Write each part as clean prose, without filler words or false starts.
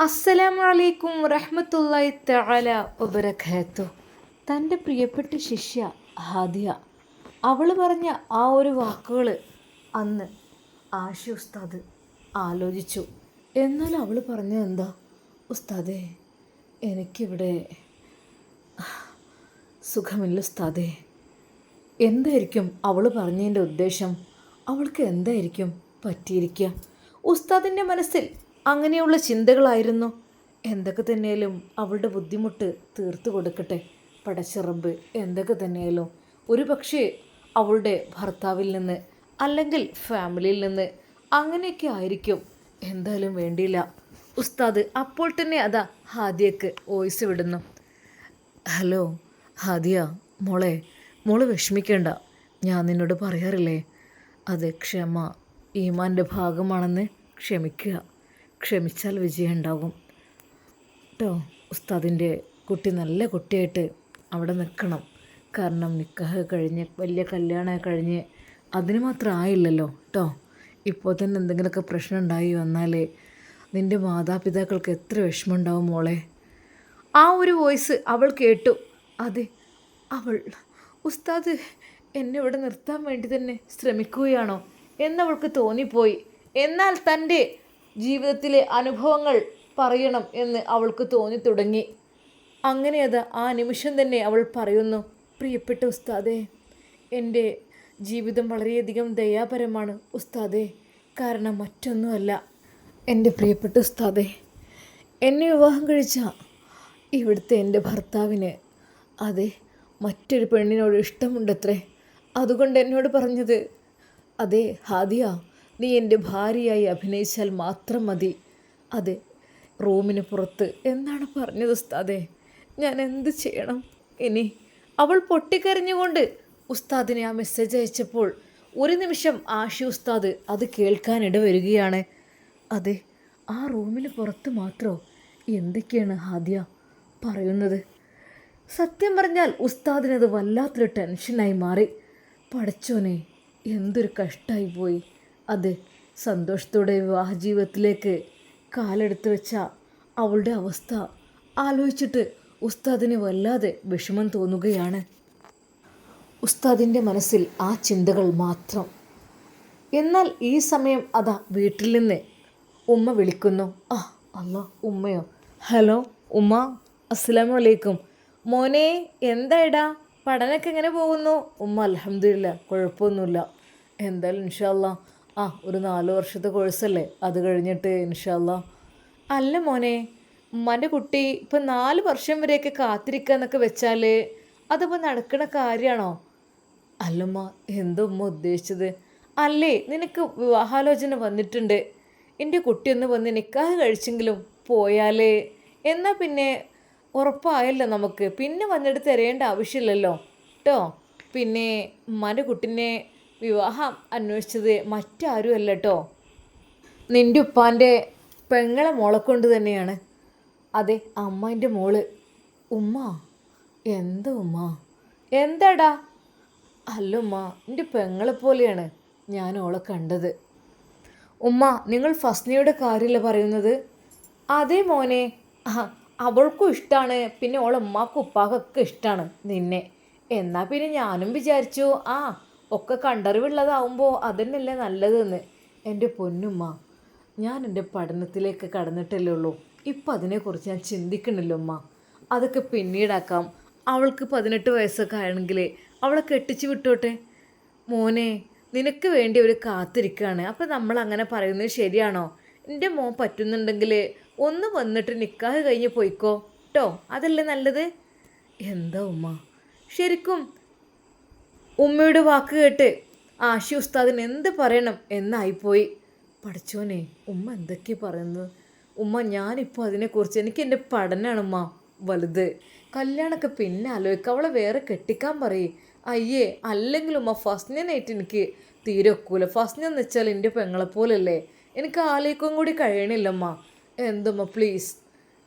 അസ്സലാമു അലൈക്കും റഹ്മത്തുള്ളാഹി തആല വബറകാത്തു. തൻ്റെ പ്രിയപ്പെട്ട ശിഷ്യ ഹാദിയ അവൾ പറഞ്ഞ ആ ഒരു വാക്കുകൾ അന്ന് ആഷി ഉസ്താദ് ആലോചിച്ചു. എന്നാൽ അവൾ പറഞ്ഞത് എന്താ? ഉസ്താദേ, എനിക്കിവിടെ സുഖമില്ല ഉസ്താദേ. എന്തായിരിക്കും അവൾ പറഞ്ഞതിൻ്റെ ഉദ്ദേശം? അവൾക്ക് എന്തായിരിക്കും പറ്റിയിരിക്കുക? ഉസ്താദിൻ്റെ മനസ്സിൽ അങ്ങനെയുള്ള ചിന്തകളായിരുന്നു. എന്തൊക്കെ തന്നെയാലും അവളുടെ ബുദ്ധിമുട്ട് തീർത്തു കൊടുക്കട്ടെ പടച്ചിറമ്പ്. എന്തൊക്കെ തന്നെയാലും ഒരു പക്ഷേ അവളുടെ ഭർത്താവിൽ നിന്ന് അല്ലെങ്കിൽ ഫാമിലിയിൽ നിന്ന് അങ്ങനെയൊക്കെ ആയിരിക്കും. എന്തായാലും വേണ്ടിയില്ല. ഉസ്താദ് അപ്പോൾ തന്നെ അതാ ഹാദിയക്ക് വോയിസ് വിടുന്നു. ഹലോ ഹാദിയ, മോള് വിഷമിക്കേണ്ട. ഞാൻ നിന്നോട് പറയാറില്ലേ, അത് ക്ഷമ ഈമാൻ്റെ ഭാഗമാണെന്ന്. ക്ഷമിക്കുക. ക്ഷമിച്ചാൽ വിജയം ഉണ്ടാകും കേട്ടോ. ഉസ്താദിൻ്റെ കുട്ടി നല്ല കുട്ടിയായിട്ട് അവിടെ നിൽക്കണം. കാരണം നിക്കാഹ് കഴിഞ്ഞ് വലിയ കല്യാണം കഴിഞ്ഞ് അതിന് മാത്രം ആയില്ലല്ലോ കേട്ടോ. ഇപ്പോൾ തന്നെ എന്തെങ്കിലുമൊക്കെ പ്രശ്നം ഉണ്ടായി വന്നാൽ നിൻ്റെ മാതാപിതാക്കൾക്ക് എത്ര വിഷമം ഉണ്ടാവും മോളെ. ആ ഒരു വോയിസ് അവൾ കേട്ടു. അതെ, അവൾ ഉസ്താദ് എന്നെ ഇവിടെ നിർത്താൻ വേണ്ടി തന്നെ ശ്രമിക്കുകയാണോ എന്നവൾക്ക് തോന്നിപ്പോയി. എന്നാൽ തൻ്റെ ജീവിതത്തിലെ അനുഭവങ്ങൾ പറയണം എന്ന് അവൾക്ക് തോന്നി തുടങ്ങി. അങ്ങനെ അത് ആ നിമിഷം തന്നെ അവൾ പറയുന്നു. പ്രിയപ്പെട്ട ഉസ്താദേ, എൻ്റെ ജീവിതം വളരെയധികം ദയാപരമാണ് ഉസ്താദേ. കാരണം മറ്റൊന്നുമല്ല, എൻ്റെ പ്രിയപ്പെട്ട ഉസ്താദേ, എന്നെ വിവാഹം കഴിച്ച ഇവിടുത്തെ എൻ്റെ ഭർത്താവിന് അതെ മറ്റൊരു പെണ്ണിനോട് ഇഷ്ടമുണ്ടത്രേ. അതുകൊണ്ട് എന്നോട് പറഞ്ഞത്, അതെ ഹാദിയ, നീ എൻ്റെ ഭാര്യയായി അഭിനയിച്ചാൽ മാത്രം മതി, അതെ റൂമിന് പുറത്ത് എന്നാണ് പറഞ്ഞത് ഉസ്താദേ. ഞാൻ എന്ത് ചെയ്യണം ഇനി? അവൾ പൊട്ടിക്കരഞ്ഞുകൊണ്ട് ഉസ്താദിനെ ആ മെസ്സേജ് അയച്ചപ്പോൾ ഒരു നിമിഷം ആഷി ഉസ്താദ് അത് കേൾക്കാനിട വരികയാണ്. അതെ, ആ റൂമിന് പുറത്ത് മാത്രമോ? എന്തൊക്കെയാണ് ഹാദിയ പറയുന്നത്? സത്യം പറഞ്ഞാൽ ഉസ്താദിനത് വല്ലാത്തൊരു ടെൻഷനായി മാറി. പടച്ചോനെ, എന്തൊരു കഷ്ടമായി പോയി. അത് സന്തോഷത്തോടെ വിവാഹ ജീവിതത്തിലേക്ക് കാലെടുത്ത് വെച്ച അവളുടെ അവസ്ഥ ആലോചിച്ചിട്ട് ഉസ്താദിന് വല്ലാതെ വിഷമം തോന്നുകയാണ്. ഉസ്താദിൻ്റെ മനസ്സിൽ ആ ചിന്തകൾ മാത്രം. എന്നാൽ ഈ സമയം അതാ വീട്ടിൽ നിന്ന് ഉമ്മ വിളിക്കുന്നു. അല്ലാ, ഉമ്മയോ? ഹലോ ഉമ്മ, അസ്സലാമു അലൈക്കും. മോനെ, എന്തായിടാ, പഠനമൊക്കെ എങ്ങനെ പോകുന്നു? ഉമ്മ അൽഹംദുലില്ലാ, കുഴപ്പമൊന്നുമില്ല. എന്തായാലും ഇൻഷാ അല്ലാ ഒരു 4 വർഷത്തെ കോഴ്സല്ലേ, അത് കഴിഞ്ഞിട്ട് ഇൻഷാ അല്ലാ. അല്ല മോനെ, ഉമ്മാൻ്റെ കുട്ടി ഇപ്പം 4 വർഷം വരെയൊക്കെ കാത്തിരിക്കുക എന്നൊക്കെ വെച്ചാൽ അതിപ്പോൾ നടക്കുന്ന കാര്യമാണോ? അല്ലമ്മ, എന്തോ ഉമ്മ ഉദ്ദേശിച്ചത്? അല്ലേ, നിനക്ക് വിവാഹാലോചന വന്നിട്ടുണ്ട്. എൻ്റെ കുട്ടിയൊന്ന് വന്ന് നിക്കാഹ് കഴിച്ചെങ്കിലും പോയാലേ എന്നാൽ പിന്നെ ഉറപ്പായല്ലോ നമുക്ക്. പിന്നെ വന്നിട്ട് തരേണ്ട ആവശ്യമില്ലല്ലോ കേട്ടോ. പിന്നെ ഉമ്മാൻ്റെ കുട്ടീനെ വിവാഹം അന്വേഷിച്ചത് മറ്റാരും അല്ല കേട്ടോ, നിൻ്റെ ഉപ്പാൻ്റെ പെങ്ങളെ മോളെ കൊണ്ട് തന്നെയാണ്. അതെ, അമ്മേൻ്റെ മോള്. ഉമ്മ, എന്താ ഉമ്മ? എന്താടാ? അല്ല ഉമ്മ, എൻ്റെ പെങ്ങളെ പോലെയാണ് ഞാൻ ഓളെ കണ്ടത്. ഉമ്മ, നിങ്ങൾ ഫസ്നയുടെ കാര്യമല്ലേ പറയുന്നത്? അതെ മോനെ, അവൾക്കും ഇഷ്ടമാണ്, പിന്നെ ഓളെ ഉമ്മാക്കും ഉപ്പാക്കൊക്കെ ഇഷ്ടമാണ് നിന്നെ. എന്നാൽ പിന്നെ ഞാനും വിചാരിച്ചു ഒക്കെ കണ്ടറിവുള്ളതാവുമ്പോൾ അതന്നെയല്ലേ നല്ലതെന്ന്. എൻ്റെ പൊന്നുമ്മ, ഞാൻ എൻ്റെ പഠനത്തിലേക്ക് കടന്നിട്ടല്ലേ ഉള്ളൂ. ഇപ്പം അതിനെക്കുറിച്ച് ഞാൻ ചിന്തിക്കണില്ല ഉമ്മ. അതൊക്കെ പിന്നീടാക്കാം. അവൾക്ക് 18 വയസ്സൊക്കെ ആണെങ്കിൽ അവളെ കെട്ടിച്ച് വിട്ടോട്ടെ. മോനെ, നിനക്ക് വേണ്ടി അവർ കാത്തിരിക്കുകയാണ്. അപ്പം നമ്മൾ അങ്ങനെ പറയുന്നത് ശരിയാണോ? എൻ്റെ മോൻ പറ്റുന്നുണ്ടെങ്കിൽ ഒന്ന് വന്നിട്ട് നിക്കാഹ് കഴിഞ്ഞ് പോയിക്കോ കേട്ടോ, അതല്ലേ നല്ലത്. എന്താ ഉമ്മ, ശരിക്കും ഉമ്മയുടെ വാക്ക് കേട്ട് ആഷി ഉസ്താദിന് എന്ത് പറയണം എന്നായിപ്പോയി. പഠിച്ചോനെ, ഉമ്മ എന്തൊക്കെയാണ് പറയുന്നത്? ഉമ്മ, ഞാനിപ്പോൾ അതിനെക്കുറിച്ച് എനിക്ക് എൻ്റെ പഠനമാണ് ഉമ്മ വലുത്. കല്യാണമൊക്കെ പിന്നെ ആലോചിക്കുക. അവളെ വേറെ കെട്ടിക്കാൻ പറയേ. അയ്യേ, അല്ലെങ്കിൽ ഉമ്മ ഫസ്റ്റിനായിട്ട് എനിക്ക് തീരെ ഒക്കൂല. ഫസ്റ്റിനെന്ന് വെച്ചാൽ എൻ്റെ പെങ്ങളെപ്പോലല്ലേ, എനിക്ക് ആലോചിക്കും കൂടി കഴിയണില്ലമ്മ. എന്തുമ്മ പ്ലീസ്.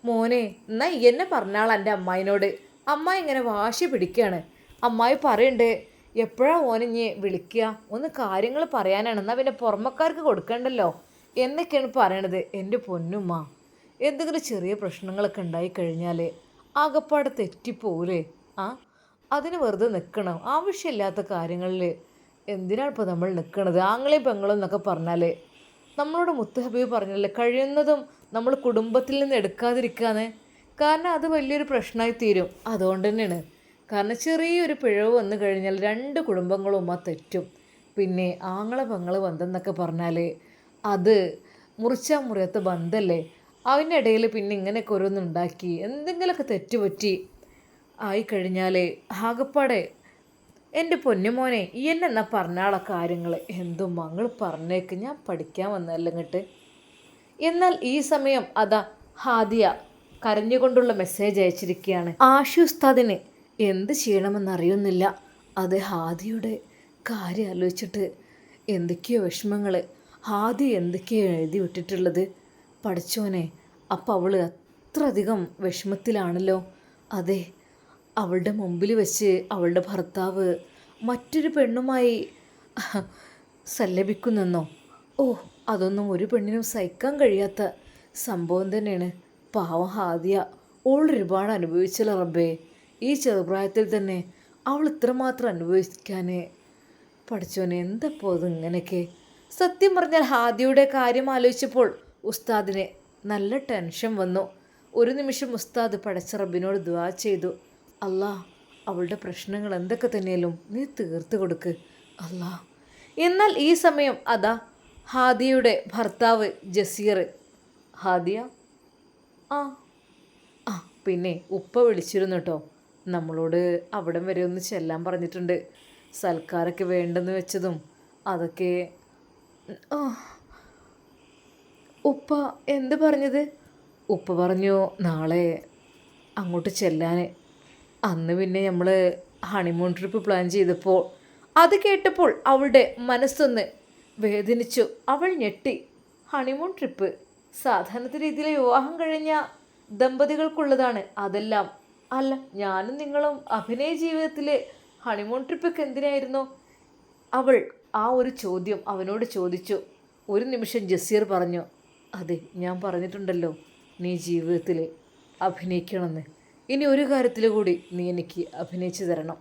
മോനെ, എന്നാ എന്നെ പറഞ്ഞാൾ എൻ്റെ അമ്മായിനോട്. അമ്മായി ഇങ്ങനെ വാശി പിടിക്കുകയാണ്. അമ്മായി പറയണ്ടേ എപ്പോഴാണ് ഓനിഞ്ഞ് വിളിക്കുക, ഒന്ന് കാര്യങ്ങൾ പറയാനാണ്, എന്നാൽ പിന്നെ പുറമക്കാർക്ക് കൊടുക്കണ്ടല്ലോ എന്നൊക്കെയാണ് പറയണത്. എൻ്റെ പൊന്നുമ്മ, എന്തെങ്കിലും ചെറിയ പ്രശ്നങ്ങളൊക്കെ ഉണ്ടായിക്കഴിഞ്ഞാൽ ആകപ്പാടെ തെറ്റിപ്പോകൂലേ? ആ അതിന് വെറുതെ നിൽക്കണം. ആവശ്യമില്ലാത്ത കാര്യങ്ങളിൽ എന്തിനാണ് ഇപ്പോൾ നമ്മൾ നിൽക്കണത്? ആങ്ങളെയും പെങ്ങളും എന്നൊക്കെ പറഞ്ഞാൽ നമ്മളോട് മുത്ത് ഹബീബ് പറഞ്ഞല്ലേ, കഴിയുന്നതും നമ്മൾ കുടുംബത്തിൽ നിന്ന് എടുക്കാതിരിക്കാന്ന്. കാരണം അത് വലിയൊരു പ്രശ്നമായി തീരും. അതുകൊണ്ട് തന്നെയാണ്. കാരണം ചെറിയൊരു പിഴവ് വന്നു കഴിഞ്ഞാൽ രണ്ട് കുടുംബങ്ങളും തെറ്റും. പിന്നെ ആങ്ങളെ പെങ്ങളെ ബന്ധം എന്നൊക്കെ പറഞ്ഞാൽ അത് മുറിച്ചാൽ മുറിയാത്ത ബന്ധമല്ലേ. അതിനിടയിൽ പിന്നെ ഇങ്ങനെയൊക്കെ ഓരോന്നുണ്ടാക്കി എന്തെങ്കിലുമൊക്കെ തെറ്റുപറ്റി ആയിക്കഴിഞ്ഞാൽ ആകപ്പാടെ എൻ്റെ പൊന്നുമോനെ ഈ എന്നെ പറഞ്ഞാളെ കാര്യങ്ങൾ എന്തും മങ്ങൾ പറഞ്ഞേക്ക്, ഞാൻ പഠിക്കാൻ വന്നതല്ല ഇങ്ങോട്ട്. എന്നാൽ ഈ സമയം അതാ ഹാദിയ കരഞ്ഞുകൊണ്ടുള്ള മെസ്സേജ് അയച്ചിരിക്കുകയാണ്. ആഷി ഉസ്താദിന് എന്ത് ചെയ്യണമെന്നറിയുന്നില്ല. അത് ഹാദിയുടെ കാര്യം ആലോചിച്ചിട്ട് എന്തൊക്കെയോ വിഷമങ്ങൾ. ഹാദിയ എന്തൊക്കെയോ എഴുതി വിട്ടിട്ടുള്ളത്. പഠിച്ചോനെ, അപ്പം അവൾ അത്രയധികം വിഷമത്തിലാണല്ലോ. അതെ, അവളുടെ മുമ്പിൽ വെച്ച് അവളുടെ ഭർത്താവ് മറ്റൊരു പെണ്ണുമായി സല്ലപിക്കുന്നെന്നോ? ഓ, അതൊന്നും ഒരു പെണ്ണിനും സഹിക്കാൻ കഴിയാത്ത സംഭവം തന്നെയാണ്. പാവം ഹാദിയ, ഓൾ ഒരുപാട് അനുഭവിച്ചല്ലോ റബ്ബേ. ഈ ചെറുപ്രായത്തിൽ തന്നെ അവൾ ഇത്രമാത്രം അനുഭവിക്കാൻ പഠിച്ചോനെ, എന്തപ്പോ അത് ഇങ്ങനെയൊക്കെ. സത്യം പറഞ്ഞാൽ ഹാദിയുടെ കാര്യം ആലോചിച്ചപ്പോൾ ഉസ്താദിന് നല്ല ടെൻഷൻ വന്നു. ഒരു നിമിഷം ഉസ്താദ് പടച്ച റബ്ബിനോട് ദുആ ചെയ്തു. അല്ലാ, അവളുടെ പ്രശ്നങ്ങൾ എന്തൊക്കെ തന്നെയാലും നീ തീർത്ത് കൊടുക്ക് അല്ലാ. എന്നാൽ ഈ സമയം അതാ ഹാദിയയുടെ ഭർത്താവ് ജസീർ. ഹാദിയ, ആ ആ പിന്നെ ഉപ്പ വിളിച്ചിരുന്നു കേട്ടോ. നമ്മളോട് അവിടം വരെ ഒന്ന് ചെല്ലാൻ പറഞ്ഞിട്ടുണ്ട്. സൽക്കാരൊക്കെ വേണ്ടെന്ന് വെച്ചതും അതൊക്കെ. ഉപ്പ എന്ത് പറഞ്ഞത്? ഉപ്പ പറഞ്ഞു നാളെ അങ്ങോട്ട് ചെല്ലാൻ. അന്ന് പിന്നെ നമ്മൾ ഹണിമൂൺ ട്രിപ്പ് പ്ലാൻ ചെയ്തപ്പോൾ അത് കേട്ടപ്പോൾ അവളുടെ മനസ്സൊന്ന് വേദനിച്ചു. അവൾ ഞെട്ടി. ഹണിമൂൺ ട്രിപ്പ് സാധാരണ രീതിയിൽ വിവാഹം കഴിഞ്ഞ ദമ്പതികൾക്കുള്ളതാണ്. അതെല്ലാം അല്ല, ഞാനും നിങ്ങളും അഭിനയ ജീവിതത്തിൽ ഹണിമൂൺ ട്രിപ്പൊക്കെ എന്തിനായിരുന്നു? അവൾ ആ ഒരു ചോദ്യം അവനോട് ചോദിച്ചു. ഒരു നിമിഷം ജസീർ പറഞ്ഞു, അതെ, ഞാൻ പറഞ്ഞിട്ടുണ്ടല്ലോ നീ ജീവിതത്തിൽ അഭിനയിക്കണമെന്ന്. ഇനി ഒരു കാര്യത്തിൽ കൂടി നീ എനിക്ക് അഭിനയിച്ചു തരണം.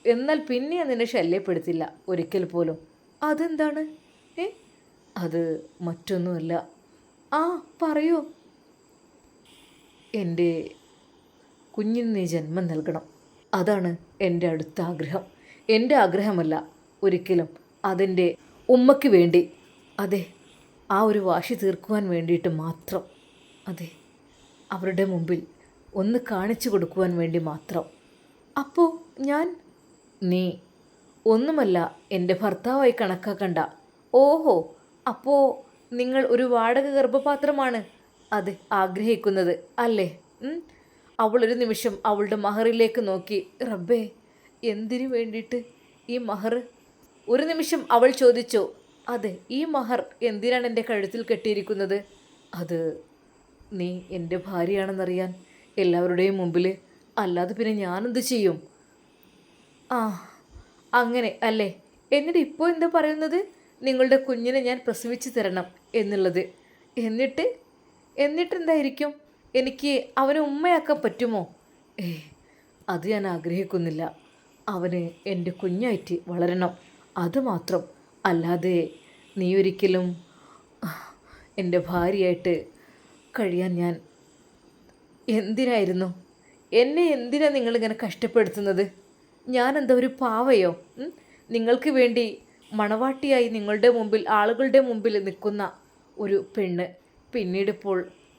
എന്നാൽ പിന്നെ ഞാൻ നിന്നെ ശല്യപ്പെടുത്തില്ല ഒരിക്കൽ പോലും. അതെന്താണ്? അത് മറ്റൊന്നുമല്ല. ആ, പറയൂ. എൻ്റെ കുഞ്ഞിന് നീ ജന്മം നൽകണം. അതാണ് എൻ്റെ അടുത്ത ആഗ്രഹം. എൻ്റെ ആഗ്രഹമല്ല ഒരിക്കലും, അതെൻ്റെ ഉമ്മയ്ക്ക് വേണ്ടി. അതെ, ആ ഒരു വാശി തീർക്കുവാൻ വേണ്ടിയിട്ട് മാത്രം. അതെ, അവരുടെ മുമ്പിൽ ഒന്ന് കാണിച്ചു കൊടുക്കുവാൻ വേണ്ടി മാത്രം. അപ്പോൾ നീ ഒന്നുമല്ല എൻ്റെ ഭർത്താവായി കണക്കാക്കണ്ട. ഓഹോ, അപ്പോൾ നിങ്ങൾ ഒരു വാടക ഗർഭപാത്രമാണ് അത് ആഗ്രഹിക്കുന്നത് അല്ലേ? അവളൊരു നിമിഷം അവളുടെ മഹറിലേക്ക് നോക്കി. റബ്ബേ, എന്തിനു വേണ്ടിയിട്ട് ഈ മഹർ? ഒരു നിമിഷം അവൾ ചോദിച്ചു. അതെ, ഈ മഹർ എന്തിനാണ് എൻ്റെ കഴുത്തിൽ കെട്ടിയിരിക്കുന്നത്? അത് നീ എൻ്റെ ഭാര്യയാണെന്നറിയാൻ എല്ലാവരുടെയും മുമ്പിൽ. അല്ലാതെ പിന്നെ ഞാനെന്ത് ചെയ്യും? ആ, അങ്ങനെ അല്ലേ? എന്നിട്ട് ഇപ്പോൾ എന്താ പറയുന്നത്? നിങ്ങളുടെ കുഞ്ഞിനെ ഞാൻ പ്രസവിച്ച് തരണം എന്നുള്ളത്. എന്നിട്ടെന്തായിരിക്കും? എനിക്ക് അവനെ ഉമ്മയാക്കാൻ പറ്റുമോ? അത് ഞാൻ ആഗ്രഹിക്കുന്നില്ല. അവന് എൻ്റെ കുഞ്ഞായിട്ട് വളരണം, അതുമാത്രം. അല്ലാതെ നീ ഒരിക്കലും എൻ്റെ ഭാര്യയായിട്ട് കഴിയാൻ ഞാൻ എന്തിനായിരുന്നു? എന്നെ എന്തിനാണ് നിങ്ങളിങ്ങനെ കഷ്ടപ്പെടുത്തുന്നത്? ഞാനെന്താ ഒരു പാവയോ? നിങ്ങൾക്ക് വേണ്ടി മണവാട്ടിയായി നിങ്ങളുടെ മുമ്പിൽ, ആളുകളുടെ മുമ്പിൽ നിൽക്കുന്ന ഒരു പെണ്ണ്. പിന്നീടിപ്പോൾ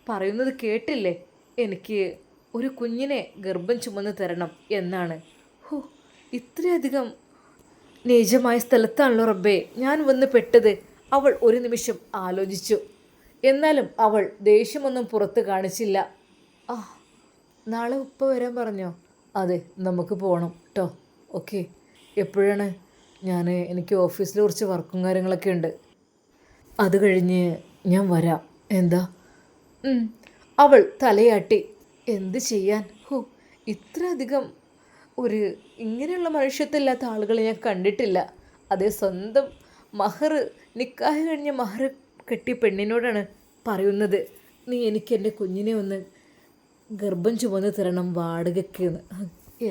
പറയുന്നത് കേട്ടില്ലേ? എനിക്ക് ഒരു കുഞ്ഞിനെ ഗർഭം ചുമന്ന് തരണം എന്നാണ്. ഇത്രയധികം നീചമായ സ്ഥലത്താണല്ലോ റബ്ബേ ഞാൻ വന്ന് പെട്ടത്. അവൾ ഒരു നിമിഷം ആലോചിച്ചു. എന്നാലും അവൾ ദേഷ്യമൊന്നും പുറത്ത് കാണിച്ചില്ല. നാളെ ഉപ്പ വരാൻ പറഞ്ഞോ? അതെ, നമുക്ക് പോകണം കേട്ടോ. ഓക്കെ, എപ്പോഴാണ്? എനിക്ക് ഓഫീസിൽ കുറച്ച് വർക്കും കാര്യങ്ങളൊക്കെ ഉണ്ട്. അത് കഴിഞ്ഞ് ഞാൻ വരാം. എന്താ? അവൾ തലയാട്ടി. എന്ത് ചെയ്യാൻ? ഇത്രയധികം ഇങ്ങനെയുള്ള മനുഷ്യത്വമില്ലാത്ത ആളുകളെ ഞാൻ കണ്ടിട്ടില്ല. അതേ, സ്വന്തം മഹർ, നിക്കാഹ് കഴിഞ്ഞ മഹർ കെട്ടിയ പെണ്ണിനോടാണ് പറയുന്നത്, നീ എനിക്ക് എൻ്റെ കുഞ്ഞിനെ ഒന്ന് ഗർഭം ചുമന്ന് തരണം വാടകയ്ക്ക് എന്ന്.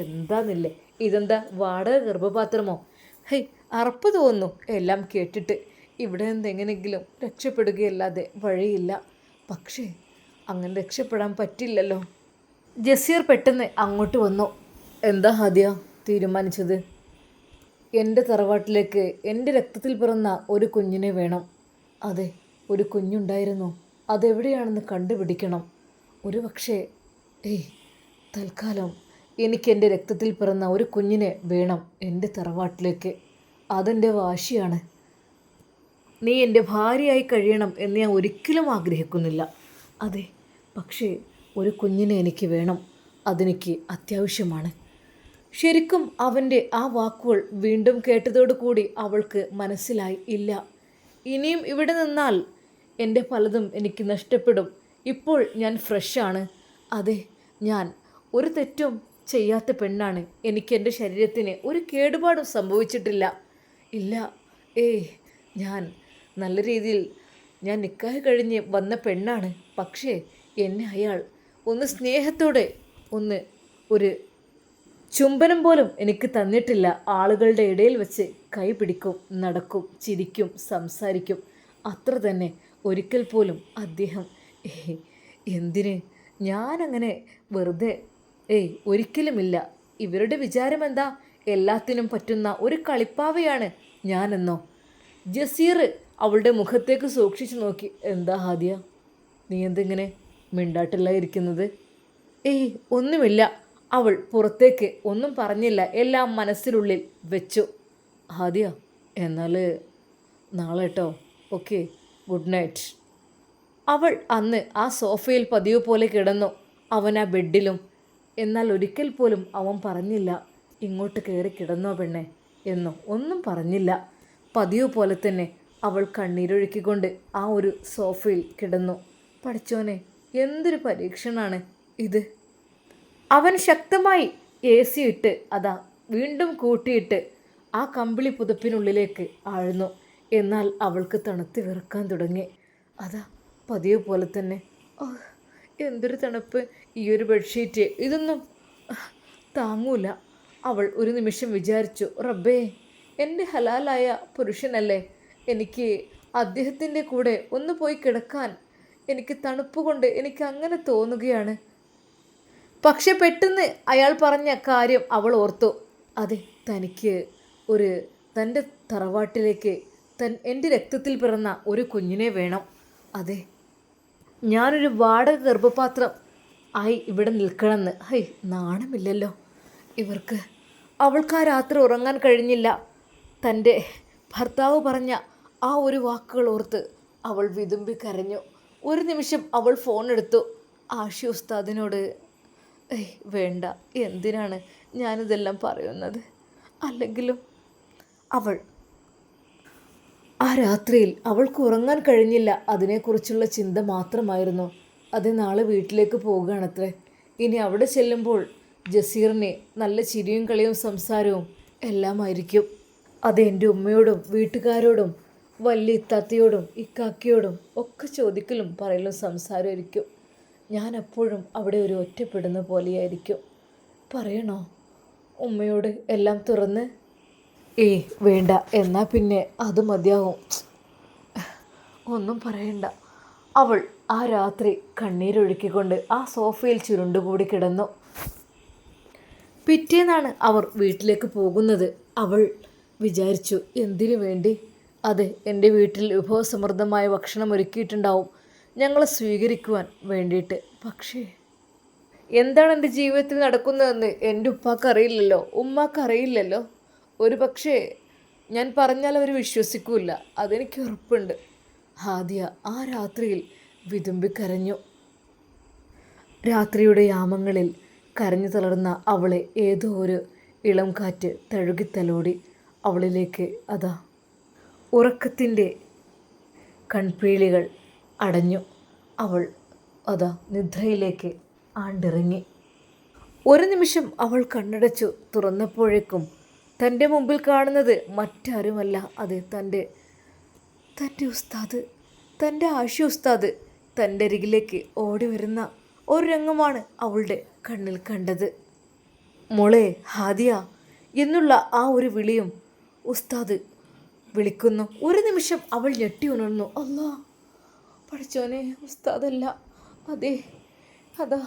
എന്താന്നില്ലേ ഇതെന്താ വാടക ഗർഭപാത്രമോ? ഹേയ്, അറപ്പ് തോന്നുന്നു എല്ലാം കേട്ടിട്ട്. ഇവിടെ നിന്ന് എങ്ങനെയെങ്കിലും രക്ഷപ്പെടുകയല്ലാതെ വഴിയില്ല. പക്ഷേ അങ്ങനെ രക്ഷപ്പെടാൻ പറ്റില്ലല്ലോ. ജസീർ പെട്ടെന്ന് അങ്ങോട്ട് വന്നു. എന്താ ഹാദിയ തീരുമാനിച്ചത്? എൻ്റെ തറവാട്ടിലേക്ക് എൻ്റെ രക്തത്തിൽ പിറന്ന ഒരു കുഞ്ഞിനെ വേണം. അതെ, ഒരു കുഞ്ഞുണ്ടായിരുന്നു. അതെവിടെയാണെന്ന് കണ്ടുപിടിക്കണം. ഒരു പക്ഷേ തൽക്കാലം എനിക്ക് എൻ്റെ രക്തത്തിൽ പിറന്ന ഒരു കുഞ്ഞിനെ വേണം എൻ്റെ തറവാട്ടിലേക്ക്. അതെൻ്റെ വാശിയാണ്. നീ എൻ്റെ ഭാര്യയായി കഴിയണം എന്ന് ഞാൻ ഒരിക്കലും ആഗ്രഹിക്കുന്നില്ല. അതെ, പക്ഷേ ഒരു കുഞ്ഞിനെ എനിക്ക് വേണം. അതെനിക്ക് അത്യാവശ്യമാണ്. ശരിക്കും അവൻ്റെ ആ വാക്കുകൾ വീണ്ടും കേട്ടതോടുകൂടി അവൾക്ക് മനസ്സിലായി, ഇല്ല, ഇനിയും ഇവിടെ നിന്നാൽ എൻ്റെ പലതും എനിക്ക് നഷ്ടപ്പെടും. ഇപ്പോൾ ഞാൻ ഫ്രഷാണ്. അതെ, ഞാൻ ഒരു തെറ്റും ചെയ്യാത്ത പെണ്ണാണ്. എനിക്ക് എൻ്റെ ശരീരത്തിന് ഒരു കേടുപാടും സംഭവിച്ചിട്ടില്ല. ഇല്ല, ഞാൻ നല്ല രീതിയിൽ ഞാൻ നിക്കാഹ് കഴിഞ്ഞ് വന്ന പെണ്ണാണ്. പക്ഷേ എന്നെ അയാൾ ഒന്ന് സ്നേഹത്തോടെ ഒരു ചുംബനം പോലും എനിക്ക് തന്നിട്ടില്ല. ആളുകളുടെ ഇടയിൽ വെച്ച് കൈ പിടിക്കും, നടക്കും, ചിരിക്കും, സംസാരിക്കും, അത്ര തന്നെ. ഒരിക്കൽ പോലും അദ്ദേഹം എന്തിന് ഞാനങ്ങനെ വെറുതെ ഒരിക്കലുമില്ല. ഇവരുടെ വിചാരം എന്താ? എല്ലാത്തിനും പറ്റുന്ന ഒരു കളിപ്പാവയാണ് ഞാനെന്നോ? ജസീർ അവളുടെ മുഖത്തേക്ക് സൂക്ഷിച്ചു നോക്കി. എന്താ ഹാദിയ, നീ എന്തിങ്ങനെ മിണ്ടാട്ടില്ല ഇരിക്കുന്നത്? ഒന്നുമില്ല. അവൾ പുറത്തേക്ക് ഒന്നും പറഞ്ഞില്ല, എല്ലാം മനസ്സിനുള്ളിൽ വെച്ചു. ഹാദിയ, എന്നാൽ നാളെ കേട്ടോ. Okay, good night. അവൾ അന്ന് ആ സോഫയിൽ പതിവ് പോലെ കിടന്നു, അവൻ ആ ബെഡിലും. എന്നാൽ ഒരിക്കൽ പോലും അവൻ പറഞ്ഞില്ല, ഇങ്ങോട്ട് കയറി കിടന്നോ പെണ്ണെ എന്നോ, ഒന്നും പറഞ്ഞില്ല. പതിവ് പോലെ തന്നെ അവൾ കണ്ണീരൊഴുക്കിക്കൊണ്ട് ആ ഒരു സോഫയിൽ കിടന്നു. പഠിച്ചോനെ, എന്തൊരു പരീക്ഷണമാണ് ഇത്. അവൻ ശക്തമായി AC ഇട്ട് അതാ വീണ്ടും കൂട്ടിയിട്ട് ആ കമ്പിളി പുതപ്പിനുള്ളിലേക്ക് ആഴ്ന്നു. എന്നാൽ അവൾക്ക് തണുത്ത് വിറക്കാൻ തുടങ്ങി. അതാ പതിവ് പോലെ തന്നെ. എന്തൊരു തണുപ്പ്! ഈ ഒരു ബെഡ്ഷീറ്റ് ഇതൊന്നും താങ്ങൂല. അവൾ ഒരു നിമിഷം വിചാരിച്ചു, റബ്ബേ, എൻ്റെ ഹലാലായ പുരുഷനല്ലേ, എനിക്ക് അദ്ദേഹത്തിൻ്റെ കൂടെ ഒന്ന് പോയി കിടക്കാൻ എനിക്ക് തണുപ്പ് കൊണ്ട് എനിക്ക് അങ്ങനെ തോന്നുകയാണ്. പക്ഷെ പെട്ടെന്ന് അയാൾ പറഞ്ഞ കാര്യം അവൾ ഓർത്തു. അതെ, തനിക്ക് തൻ്റെ തറവാട്ടിലേക്ക് എൻ്റെ രക്തത്തിൽ പിറന്ന ഒരു കുഞ്ഞിനെ വേണം. അതെ, ഞാനൊരു വാടക ഗർഭപാത്രം ആയി ഇവിടെ നിൽക്കണമെന്ന്. നാണമില്ലല്ലോ ഇവർക്ക്. അവൾക്ക് ആ രാത്രി ഉറങ്ങാൻ കഴിഞ്ഞില്ല. തൻ്റെ ഭർത്താവ് പറഞ്ഞ ആ ഒരു വാക്കുകൾ ഓർത്ത് അവൾ വിതുമ്പി കരഞ്ഞു. ഒരു നിമിഷം അവൾ ഫോൺ എടുത്തു. ആഷി ഉസ്താദിനോട്, വേണ്ട, എന്തിനാണ് ഞാനിതെല്ലാം പറയുന്നത്? അല്ലെങ്കിലും അവൾ ആ രാത്രിയിൽ അവൾക്ക് ഉറങ്ങാൻ കഴിഞ്ഞില്ല. അതിനെക്കുറിച്ചുള്ള ചിന്ത മാത്രമായിരുന്നു. അത് നാളെ വീട്ടിലേക്ക് പോവുകയാണത്രേ. ഇനി അവിടെ ചെല്ലുമ്പോൾ ജസീറിനെ നല്ല ചിരിയും കളിയും സംസാരവും എല്ലാമായിരിക്കും. അത് എൻ്റെ ഉമ്മയോടും വീട്ടുകാരോടും വലിയ ഇത്താത്തയോടും ഇക്കാക്കയോടും ഒക്കെ ചോദിക്കലും പറയലും സംസാരമായിരിക്കും. ഞാൻ എപ്പോഴും അവിടെ ഒരു ഒറ്റപ്പെടുന്ന പോലെയായിരിക്കും. പറയണോ ഉമ്മയോട് എല്ലാം തുറന്ന്? വേണ്ട, എന്നാൽ പിന്നെ അത് മതിയാവും. ഒന്നും പറയണ്ട. അവൾ ആ രാത്രി കണ്ണീരൊഴുക്കിക്കൊണ്ട് ആ സോഫയിൽ ചുരുണ്ടുകൂടി കിടന്നു. പിറ്റേന്നാണ് അവർ വീട്ടിലേക്ക് പോകുന്നത്. അവൾ വിചാരിച്ചു, എന്തിനു വേണ്ടി? അതെ, എൻ്റെ വീട്ടിൽ വിഭവസമൃദ്ധമായ ഭക്ഷണം ഒരുക്കിയിട്ടുണ്ടാവും ഞങ്ങളെ സ്വീകരിക്കുവാൻ വേണ്ടിയിട്ട്. പക്ഷേ എന്താണ് എൻ്റെ ജീവിതത്തിൽ നടക്കുന്നതെന്ന് എൻ്റെ ഉപ്പാക്കറിയില്ലല്ലോ, ഉമ്മാക്കറിയില്ലല്ലോ. ഒരു പക്ഷേ ഞാൻ പറഞ്ഞാൽ അവർ വിശ്വസിക്കില്ല, അതെനിക്ക് ഉറപ്പുണ്ട്. ഹാദിയ ആ രാത്രിയിൽ വിതുമ്പിക്കരഞ്ഞു. രാത്രിയുടെ യാമങ്ങളിൽ കരഞ്ഞു തളർന്ന അവളെ ഏതോ ഒരു ഇളം കാറ്റ് തഴുകിത്തലോടി. അവളിലേക്ക് അതാ ഉറക്കത്തിൻ്റെ കൺപീളികൾ അടഞ്ഞു. അവൾ അതാ നിദ്രയിലേക്ക് ആണ്ടിറങ്ങി. ഒരു നിമിഷം അവൾ കണ്ണടച്ചു. തുറന്നപ്പോഴേക്കും തൻ്റെ മുമ്പിൽ കാണുന്നത് മറ്റാരുമല്ല, അത് തൻ്റെ ഉസ്താദ്, തൻ്റെ ആഷി ഉസ്താദ്. തൻ്റെ അരികിലേക്ക് ഓടി വരുന്ന ഒരു രംഗമാണ് അവളുടെ കണ്ണിൽ കണ്ടത്. മോളെ ഹാദിയ എന്നുള്ള ആ ഒരു വിളിയും ഉസ്താദ് വിളിക്കുന്നു. ഒരു നിമിഷം അവൾ ഞെട്ടി ഉണർന്നു. അല്ലാ, പഠിച്ചോനെ, ഉസ്താദല്ല, അതെ, അതാ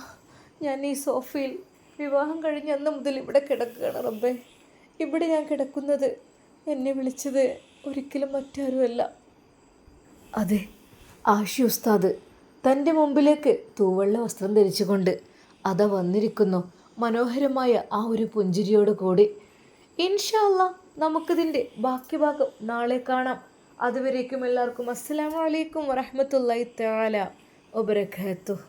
ഞാൻ ഈ സോഫയിൽ വിവാഹം കഴിഞ്ഞ അന്ന് മുതൽ ഇവിടെ കിടക്കുകയാണ് റബ്ബേ. ഇവിടെ ഞാൻ കിടക്കുന്നത് എന്നെ വിളിച്ചത് ഒരിക്കലും മറ്റാരുമല്ല. അതെ, ആഷി ഉസ്താദ് തൻ്റെ മുമ്പിലേക്ക് തൂവെള്ള വസ്ത്രം ധരിച്ചുകൊണ്ട് അതാ വന്നിരിക്കുന്നു, മനോഹരമായ ആ ഒരു പുഞ്ചിരിയോട് കൂടി. ഇൻഷാ അല്ലാ നമുക്കിതിൻ്റെ ബാക്കി ഭാഗം നാളെ കാണാം. അതുവരേക്കും എല്ലാവർക്കും അസ്സലാമു അലൈക്കും വറഹ്മത്തുള്ളാഹി തആല വബറകാതുഹു.